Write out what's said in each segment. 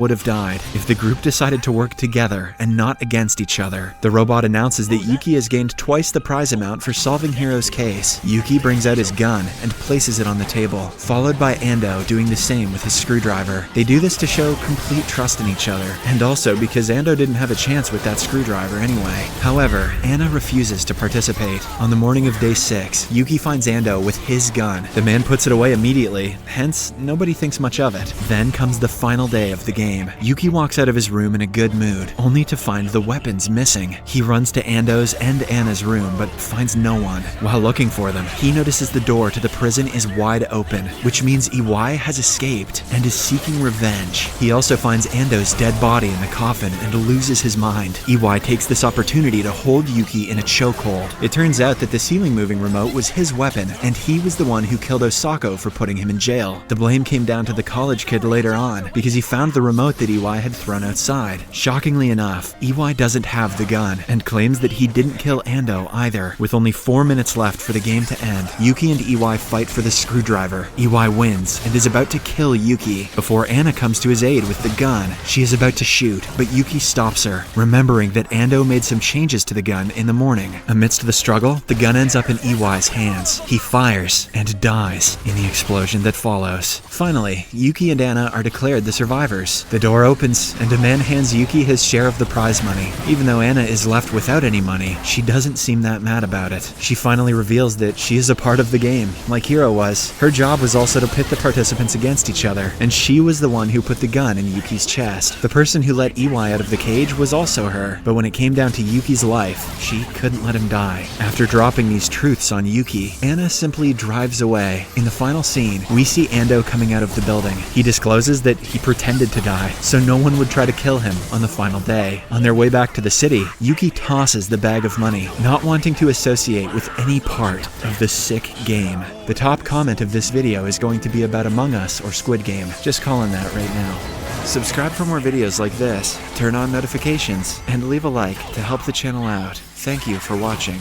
would have died if the group decided to work together and not against each other. The robot announces that Yuki has gained twice the prize amount for solving Hiro's case. Yuki brings out his gun and places it on the table, followed by Ando doing the same with his screwdriver. They do this to show complete trust in each other, and also because Ando didn't have a chance with that screwdriver anyway. However, Anna refuses to participate. On the morning of day 6, Yuki finds Ando with his gun. The man puts it away immediately, hence nobody thinks much of it. Then comes the final day of the game. Yuki walks out of his room in a good mood, only to find the weapons missing. He runs to Ando's and Anna's room, but finds no one. While looking for them, he notices the door to the prison is wide open, which means Iwai has escaped and is seeking revenge. He also finds Ando's dead body in the coffin and loses his mind. Iwai takes this opportunity to hold Yuki in a chokehold. It turns out that the ceiling moving remote was his weapon, and he was the one who killed Osako for putting him in jail. The blame came down to the college kid later on, because he found the remote that Iwai had thrown outside. Shockingly enough, Iwai doesn't have the gun, and claims that he didn't kill Ando either. With only 4 minutes left for the game to end, Yuki and Iwai fight for the screwdriver. Iwai wins, and is about to kill Yuki, before Anna comes to his aid with the gun. She is about to shoot, but Yuki stops her, remembering that Ando made some changes to the gun in the morning. Amidst the struggle, the gun ends up in Iwai's hands. He fires, and dies in the explosion that follows. Finally, Yuki and Anna are declared the survivors. The door opens, and a man hands Yuki his share of the prize money. Even though Anna is left without any money, she doesn't seem that mad about it. She finally reveals that she is a part of the game, like Hiro was. Her job was also to pit the participants against each other, and she was the one who put the gun in Yuki's chest. The person who let Iwai out of the cage was also her, but when it came down to Yuki's life, she couldn't let him die. After dropping these truths on Yuki, Anna simply drives away. In the final scene, we see Ando coming out of the building. He discloses that he pretended to die, so no one would try to kill him on the final day. On their way back to the city, Yuki tosses the bag of money, not wanting to associate with any part of the sick game. The top comment of this video is going to be about Among Us or Squid Game. Just calling that right now. Subscribe for more videos like this, turn on notifications, and leave a like to help the channel out. Thank you for watching.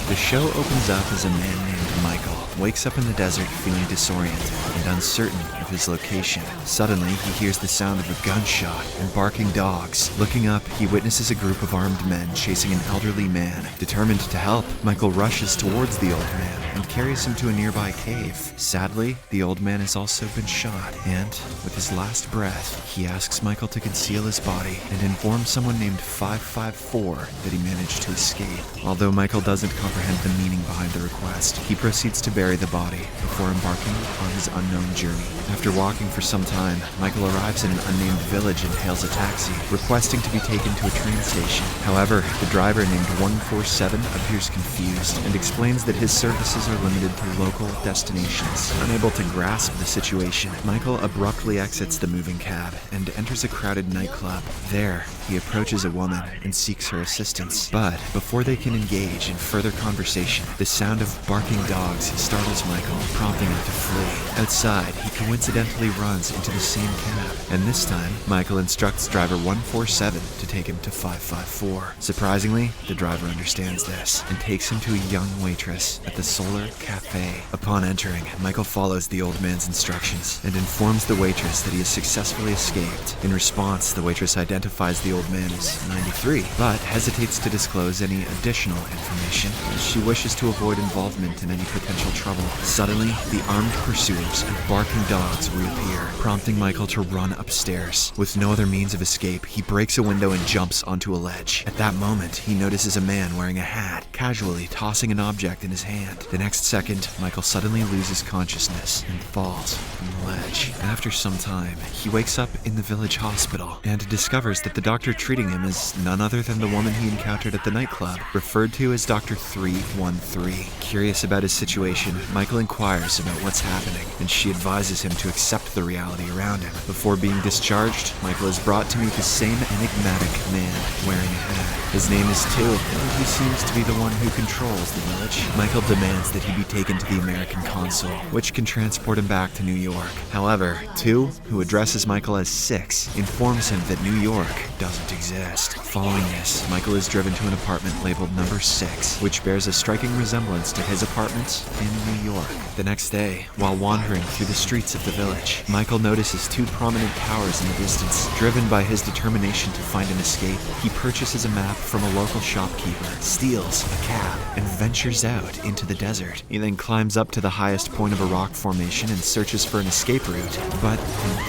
The show opens up as a man named Michael wakes up in the desert feeling disoriented and uncertain of his location. Suddenly, he hears the sound of a gunshot and barking dogs. Looking up, he witnesses a group of armed men chasing an elderly man. Determined to help, Michael rushes towards the old man and carries him to a nearby cave. Sadly, the old man has also been shot, and with his last breath, he asks Michael to conceal his body and inform someone named 554 that he managed to escape. Although Michael doesn't comprehend the meaning behind the request, he proceeds to bury the body before embarking on his unknown journey. After walking for some time, Michael arrives in an unnamed village and hails a taxi, requesting to be taken to a train station. However, the driver named 147 appears confused and explains that his services are limited to local destinations. Unable to grasp the situation, Michael abruptly exits the moving cab and enters a crowded nightclub. There, he approaches a woman and seeks her assistance. But before they can engage in further conversation, the sound of barking dogs startles Michael, prompting him to flee. Outside, he coincidentally runs into the same cab, and this time, Michael instructs driver 147 to take him to 554. Surprisingly, the driver understands this and takes him to a young waitress at the Solar Cafe. Upon entering, Michael follows the old man's instructions and informs the waitress that he has successfully escaped. In response, the waitress identifies the old man as 93, but hesitates to disclose any additional information, as she wishes to avoid involvement in any potential trouble. Suddenly, the armed pursuers and barking dogs reappear, prompting Michael to run upstairs. With no other means of escape, he breaks a window and jumps onto a ledge. At that moment, he notices a man wearing a hat, casually tossing an object in his hand. The next second, Michael suddenly loses consciousness and falls from the ledge. After some time, he wakes up in the village hospital and discovers that the doctor treating him is none other than the woman he encountered at the nightclub, referred to as Dr. 313. Curious about his situation, Michael inquires about what's happening, and she advises him to accept the reality around him. Before being discharged, Michael is brought to meet the same enigmatic man wearing a hat. His name is Tu, and he seems to be the one who controls the village. Michael demands that he be taken to the American consul, which can transport him back to New York. However, 2, who addresses Michael as 6, informs him that New York doesn't exist. Following this, Michael is driven to an apartment labeled number 6, which bears a striking resemblance to his apartment in New York. The next day, while wandering through the streets of the village, Michael notices 2 prominent towers in the distance. Driven by his determination to find an escape, he purchases a map from a local shopkeeper, steals a cab, and ventures out into the desert. He then climbs up to the highest point of a rock formation and searches for an escape route, but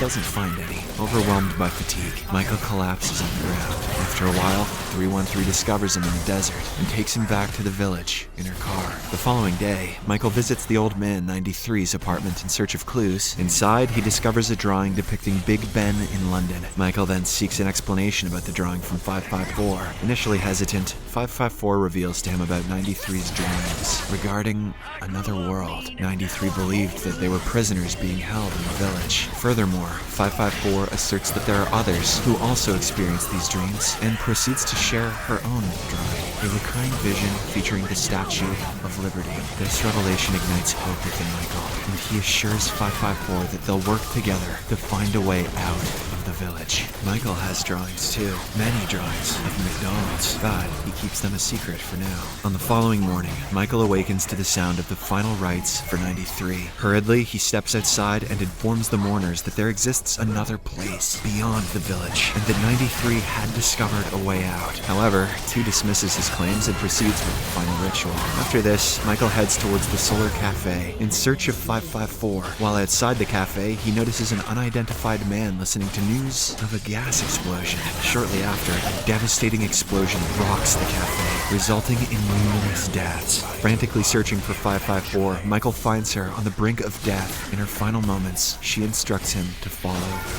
doesn't find any. Overwhelmed by fatigue, Michael collapses on the ground. After a while, 313 discovers him in the desert and takes him back to the village in her car. The following day, Michael visits the old man 93's apartment in search of clues. Inside, he discovers a drawing depicting Big Ben in London. Michael then seeks an explanation about the drawing from 554. Initially hesitant, 554 reveals to him about 93's dreams regarding another world. 93 believed that they were prisoners being held in the village. Furthermore, 554 asserts that there are others who also experience these dreams and proceeds to share her own drawing, a recurring vision featuring the Statue of Liberty. This revelation ignites hope within Michael, and he assures 554 that they'll work together to find a way out of the village. Michael has drawings too, many drawings of McDonald's, but he keeps them a secret for now. On the following morning, Michael awakens to the sound of the final rites for 93. Hurriedly, he steps outside and informs the mourners that there exists another place beyond the village, and that 93 had discovered a way out. However, 2 dismisses his claims and proceeds with the final ritual. After this, Michael heads towards the Solar Cafe in search of 554. While outside the cafe, he notices an unidentified man listening to news of a gas explosion. Shortly after, a devastating explosion rocks the cafe, resulting in numerous deaths. Frantically searching for 554, Michael finds her on the brink of death. In her final moments, she instructs him to follow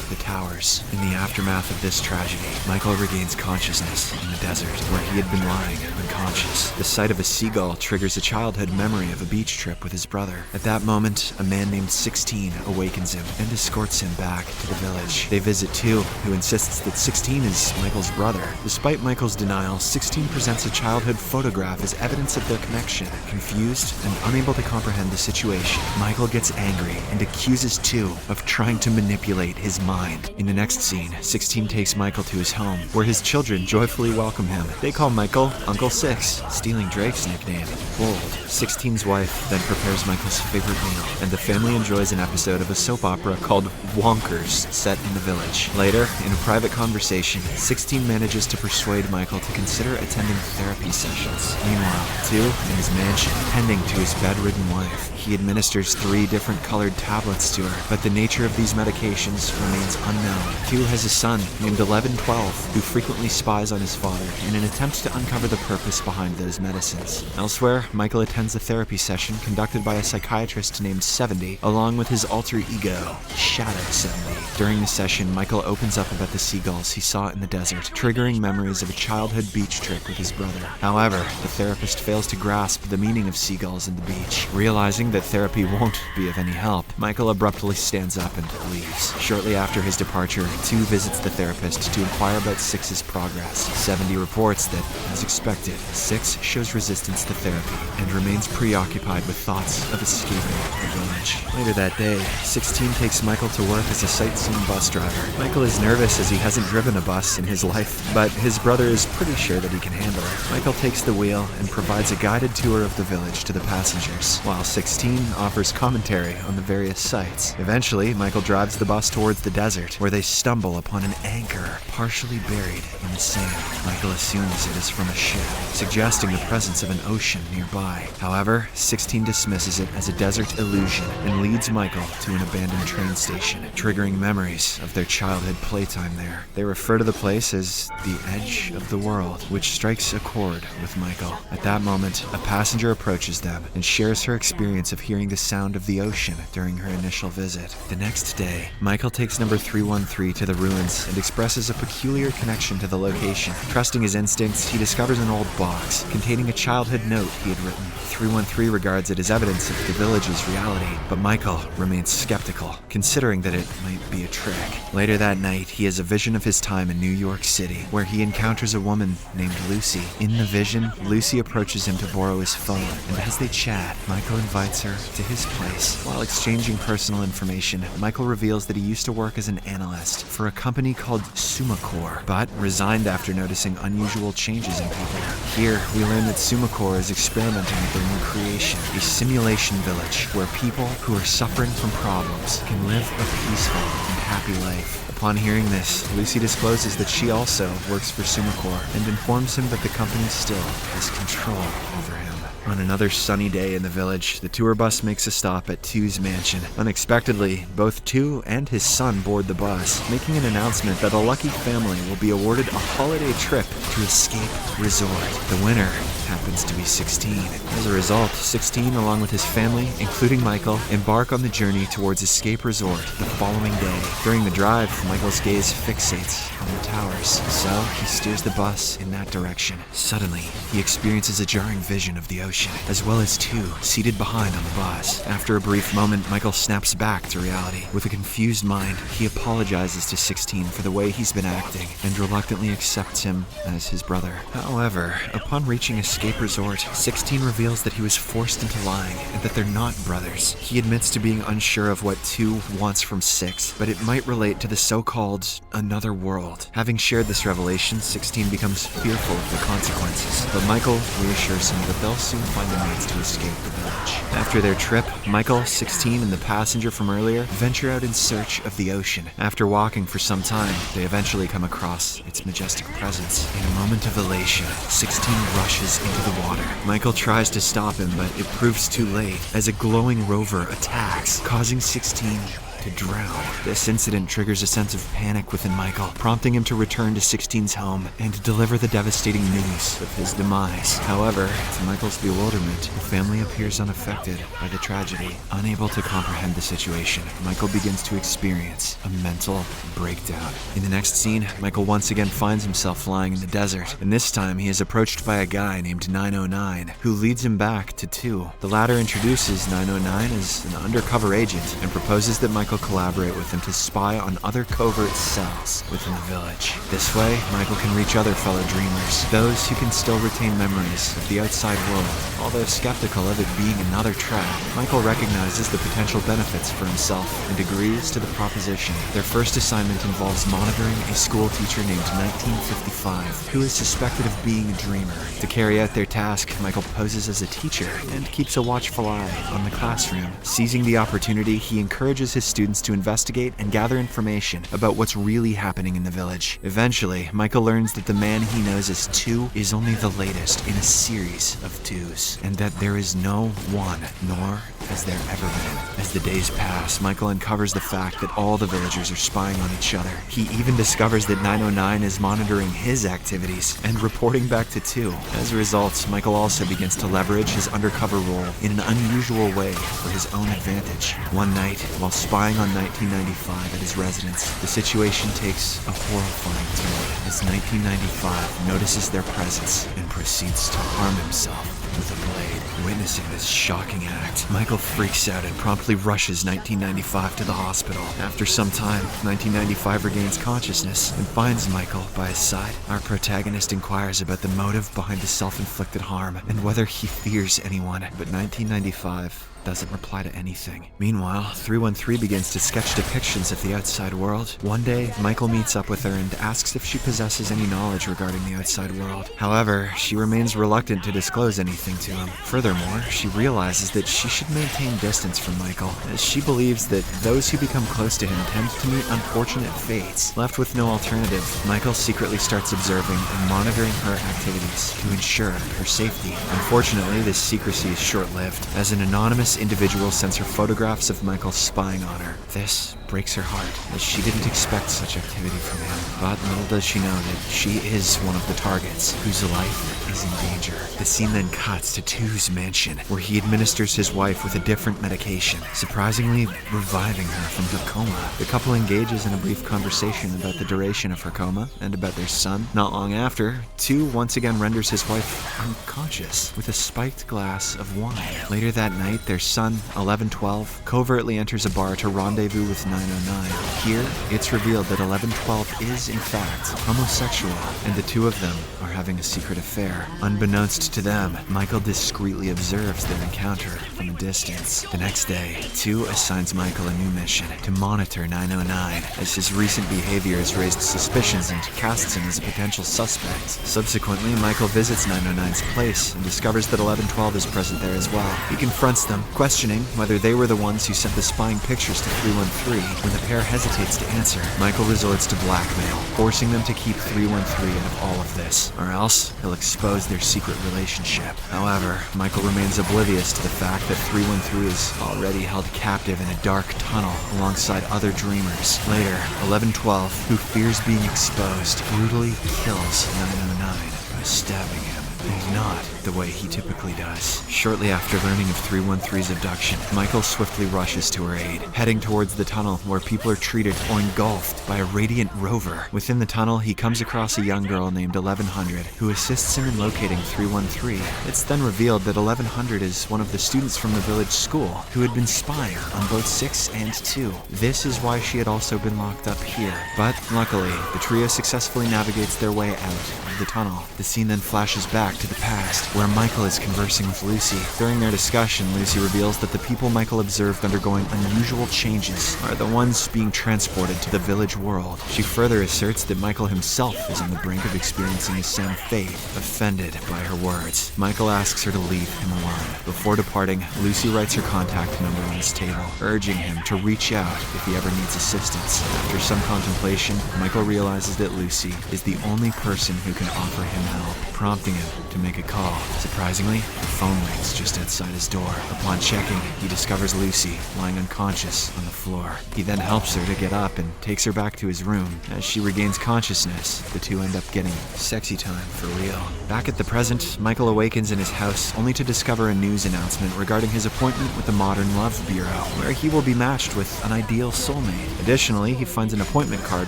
the towers. In the aftermath of this tragedy, Michael regains consciousness in the desert, where he had been lying unconscious. The sight of a seagull triggers a childhood memory of a beach trip with his brother. At that moment, a man named 16 awakens him and escorts him back to the village. They visit 2, who insists that 16 is Michael's brother. Despite Michael's denial, 16 presents a childhood photograph as evidence of their connection. Confused and unable to comprehend the situation, Michael gets angry and accuses 2 of trying to manipulate his mind. In the next scene, 16 takes Michael to his home, where his children joyfully welcome him. They call Michael Uncle 6, stealing Drake's nickname, Bold. 16's wife then prepares Michael's favorite meal, and the family enjoys an episode of a soap opera called Wonkers, set in the village. Later, in a private conversation, 16 manages to persuade Michael to consider attending therapy sessions. Meanwhile, 2, in his mansion, tending to his bedridden wife, he administers 3 different colored tablets to her, but the nature of these medications remains unknown. 2 has a son named 1112 who frequently spies on his father in an attempt to uncover the purpose behind those medicines. Elsewhere, Michael attends a therapy session conducted by a psychiatrist named 70, along with his alter ego, Shadow 70. During the session, Michael opens up about the seagulls he saw in the desert, triggering memories of a childhood beach trip with his brother. However, the therapist fails to grasp the meaning of seagulls and the beach. Realizing that therapy won't be of any help, Michael abruptly stands up and leaves. Shortly after his departure, 2 visits the therapist to inquire about 6's progress. 70 reports that, as expected, 6 shows resistance to therapy and remains preoccupied with thoughts of escaping the village. Later that day, 16 takes Michael to work as a sightseeing bus driver. Michael is nervous as he hasn't driven a bus in his life, but his brother is pretty sure that he can handle it. Michael takes the wheel and provides a guided tour of the village to the passengers, while 16 offers commentary on the various sites. Eventually, Michael drives the bus towards the desert, where they stumble upon an anchor partially buried in the sand. Michael assumes it is from a ship, suggesting the presence of an ocean nearby. However, 16 dismisses it as a desert illusion and leads Michael to an abandoned train station, triggering memories of their childhood playtime there. They refer to the place as the edge of the world, which strikes a chord with Michael. At that moment, a passenger approaches them and shares her experience of hearing the sound of the ocean during her initial visit. The next day, Michael takes number 313 to the ruins and expresses a peculiar connection to the location. Trusting his instincts, he discovers an old box containing a childhood note he had written. 313 regards it as evidence of the village's reality, but Michael remains skeptical, considering that it might be a trick. Later that night, he has a vision of his time in New York City, where he encounters a woman named Lucy. In the a vision, Lucy approaches him to borrow his phone, and as they chat, Michael invites her to his place. While exchanging personal information, Michael reveals that he used to work as an analyst for a company called Sumacor, but resigned after noticing unusual changes in people. Here, we learn that Sumacor is experimenting with their new creation, a simulation village where people who are suffering from problems can live a peaceful and happy life. Upon hearing this, Lucy discloses that she also works for Sumacor and informs him that the company still has control over him. On another sunny day in the village, the tour bus makes a stop at Tu's mansion. Unexpectedly, both Tu and his son board the bus, making an announcement that a lucky family will be awarded a holiday trip to Escape Resort. The winner happens to be 16. As a result, 16, along with his family, including Michael, embark on the journey towards Escape Resort the following day. During the drive, Michael's gaze fixates on the towers, so he steers the bus in that direction. Suddenly, he experiences a jarring vision of the ocean, as well as Tu seated behind on the bus. After a brief moment, Michael snaps back to reality. With a confused mind, he apologizes to 16 for the way he's been acting and reluctantly accepts him as his brother. However, upon reaching Escape Resort, 16 reveals that he was forced into lying and that they're not brothers. He admits to being unsure of what Tu wants from 6, but it might relate to the so-called another world. Having shared this revelation, 16 becomes fearful of the consequences, but Michael reassures him that they'll soon find a means to escape the village. After their trip, Michael, 16, and the passenger from earlier venture out in search of the ocean. After walking for some time, they eventually come across its majestic presence. In a moment of elation, 16 rushes into the water. Michael tries to stop him, but it proves too late as a glowing rover attacks, causing 16 to drown. This incident triggers a sense of panic within Michael, prompting him to return to 16's home and deliver the devastating news of his demise. However, to Michael's bewilderment, the family appears unaffected by the tragedy. Unable to comprehend the situation, Michael begins to experience a mental breakdown. In the next scene, Michael once again finds himself lying in the desert, and this time he is approached by a guy named 909, who leads him back to Tu. The latter introduces 909 as an undercover agent and proposes that Michael collaborate with him to spy on other covert cells within the village. This way, Michael can reach other fellow dreamers, those who can still retain memories of the outside world. Although skeptical of it being another trap, Michael recognizes the potential benefits for himself and agrees to the proposition. Their first assignment involves monitoring a school teacher named 1955, who is suspected of being a dreamer. To carry out their task, Michael poses as a teacher and keeps a watchful eye on the classroom. Seizing the opportunity, he encourages his students to investigate and gather information about what's really happening in the village. Eventually, Michael learns that the man he knows as Tu is only the latest in a series of Tus, and that there is no one, nor has there ever been. As the days pass, Michael uncovers the fact that all the villagers are spying on each other. He even discovers that 909 is monitoring his activities and reporting back to Tu. As a result, Michael also begins to leverage his undercover role in an unusual way for his own advantage. One night, while spying on 1995 at his residence, the situation takes a horrifying turn as 1995 notices their presence and proceeds to harm himself with a blade. Witnessing this shocking act, Michael freaks out and promptly rushes 1995 to the hospital. After some time, 1995 regains consciousness and finds Michael by his side. Our protagonist inquires about the motive behind the self-inflicted harm and whether he fears anyone, but 1995 doesn't reply to anything. Meanwhile, 313 begins to sketch depictions of the outside world. One day, Michael meets up with her and asks if she possesses any knowledge regarding the outside world. However, she remains reluctant to disclose anything to him. Furthermore, she realizes that she should maintain distance from Michael, as she believes that those who become close to him tend to meet unfortunate fates. Left with no alternative, Michael secretly starts observing and monitoring her activities to ensure her safety. Unfortunately, this secrecy is short-lived, as an anonymous individual sends her photographs of Michael spying on her. This breaks her heart, as she didn't expect such activity from him. But little does she know that she is one of the targets whose life is in danger. The scene then cuts to Tu's mansion, where he administers his wife with a different medication, surprisingly reviving her from the coma. The couple engages in a brief conversation about the duration of her coma and about their son. Not long after, Tu once again renders his wife unconscious with a spiked glass of wine. Later that night, their son, 1112, covertly enters a bar to rendezvous with 909. Here, it's revealed that 1112 is, in fact, homosexual, and the two of them are having a secret affair. Unbeknownst to them, Michael discreetly observes their encounter from a distance. The next day, 2 assigns Michael a new mission to monitor 909, as his recent behavior has raised suspicions and casts him as a potential suspect. Subsequently, Michael visits 909's place and discovers that 1112 is present there as well. He confronts them, questioning whether they were the ones who sent the spying pictures to 313. When the pair hesitates to answer, Michael resorts to blackmail, forcing them to keep 313 out of all of this, or else he'll expose their secret relationship. However, Michael remains oblivious to the fact that 313 is already held captive in a dark tunnel alongside other dreamers. Later, 1112, who fears being exposed, brutally kills 909 by stabbing him, and not the way he typically does. Shortly after learning of 313's abduction, Michael swiftly rushes to her aid, heading towards the tunnel where people are treated or engulfed by a radiant rover. Within the tunnel, he comes across a young girl named 1100, who assists him in locating 313. It's then revealed that 1100 is one of the students from the village school who had been spying on both 6 and 2. This is why she had also been locked up here. But luckily, the trio successfully navigates their way out of the tunnel. The scene then flashes back to the past, where Michael is conversing with Lucy. During their discussion, Lucy reveals that the people Michael observed undergoing unusual changes are the ones being transported to the village world. She further asserts that Michael himself is on the brink of experiencing the same fate. Offended by her words, Michael asks her to leave him alone. Before departing, Lucy writes her contact number on his table, urging him to reach out if he ever needs assistance. After some contemplation, Michael realizes that Lucy is the only person who can offer him help, prompting him to make a call. Surprisingly, the phone rings just outside his door. Upon checking, he discovers Lucy lying unconscious on the floor. He then helps her to get up and takes her back to his room. As she regains consciousness, the two end up getting sexy time for real. Back at the present, Michael awakens in his house only to discover a news announcement regarding his appointment with the Modern Love Bureau, where he will be matched with an ideal soulmate. Additionally, he finds an appointment card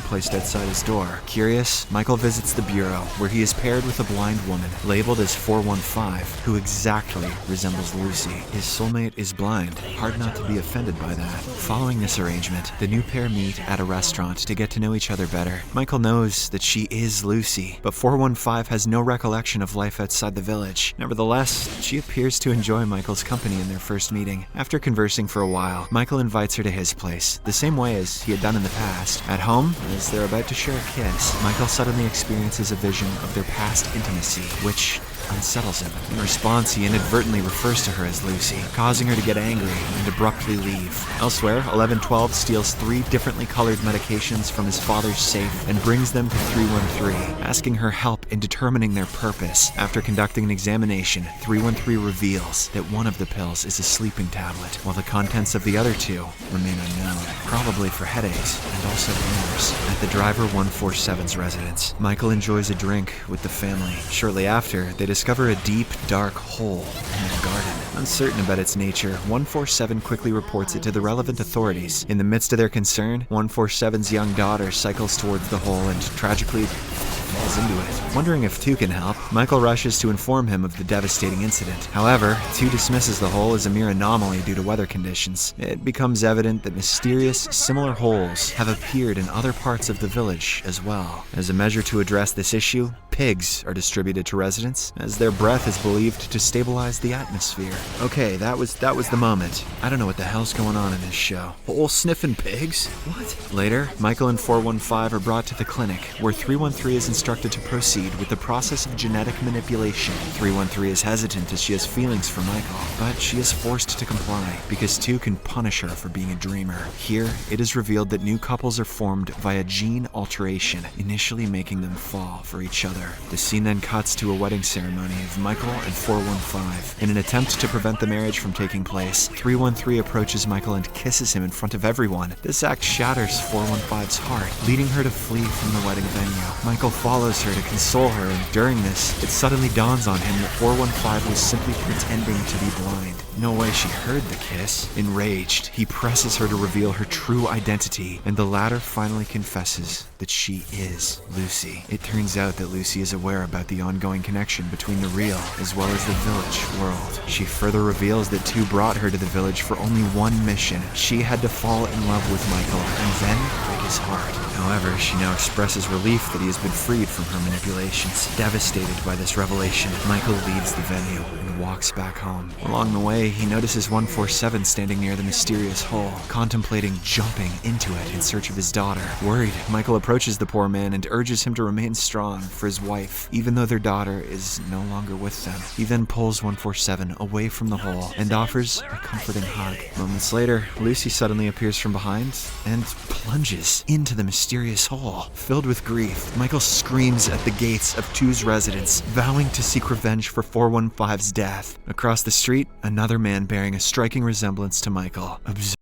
placed outside his door. Curious, Michael visits the bureau, where he is paired with a blind woman labeled as 415, who exactly resembles Lucy. His soulmate is blind. Hard not to be offended by that. Following this arrangement, the new pair meet at a restaurant to get to know each other better. Michael knows that she is Lucy, but 415 has no recollection of life outside the village. Nevertheless, she appears to enjoy Michael's company in their first meeting. After conversing for a while, Michael invites her to his place, the same way as he had done in the past. At home, as they're about to share a kiss, Michael suddenly experiences a vision of their past intimacy, which unsettles him. In response, he inadvertently refers to her as Lucy, causing her to get angry and abruptly leave. Elsewhere, 1112 steals 3 differently colored medications from his father's safe and brings them to 313, asking her help in determining their purpose. After conducting an examination, 313 reveals that one of the pills is a sleeping tablet, while the contents of the other 2 remain unknown, probably for headaches and also rumors. At the driver 147's residence, Michael enjoys a drink with the family. Shortly after, they discover a deep, dark hole in their garden. Uncertain about its nature, 147 quickly reports it to the relevant authorities. In the midst of their concern, 147's young daughter cycles towards the hole and tragically falls into it. Wondering if 2 can help, Michael rushes to inform him of the devastating incident. However, 2 dismisses the hole as a mere anomaly due to weather conditions. It becomes evident that mysterious, similar holes have appeared in other parts of the village as well. As a measure to address this issue, pigs are distributed to residents, as their breath is believed to stabilize the atmosphere. Okay, that was the moment. I don't know what the hell's going on in this show. Hole sniffing pigs? What? Later, Michael and 415 are brought to the clinic, where 313 is instructed to proceed with the process of genetic manipulation. 313 is hesitant as she has feelings for Michael, but she is forced to comply because 2 can punish her for being a dreamer. Here, it is revealed that new couples are formed via gene alteration, initially making them fall for each other. The scene then cuts to a wedding ceremony of Michael and 415. In an attempt to prevent the marriage from taking place, 313 approaches Michael and kisses him in front of everyone. This act shatters 415's heart, leading her to flee from the wedding venue. Michael follows her to console her, and during this, it suddenly dawns on him that 415 was simply pretending to be blind. No way she heard the kiss. Enraged, he presses her to reveal her true identity, and the latter finally confesses that she is Lucy. It turns out that Lucy is aware about the ongoing connection between the real as well as the village world. She further reveals that two brought her to the village for only one mission. She had to fall in love with Michael and then break his heart. However, she now expresses relief that he has been freed from her manipulations. Devastated by this revelation, Michael leaves the venue and walks back home. Along the way, he notices 147 standing near the mysterious hole, contemplating jumping into it in search of his daughter. Worried, Michael approaches the poor man and urges him to remain strong for his wife, even though their daughter is no longer with them. He then pulls 147 away from the hole and offers a comforting hug. Moments later, Lucy suddenly appears from behind and plunges into the mysterious hole. Filled with grief, Michael screams at the gates of 2's residence, vowing to seek revenge for 415's death. Across the street, another man bearing a striking resemblance to Michael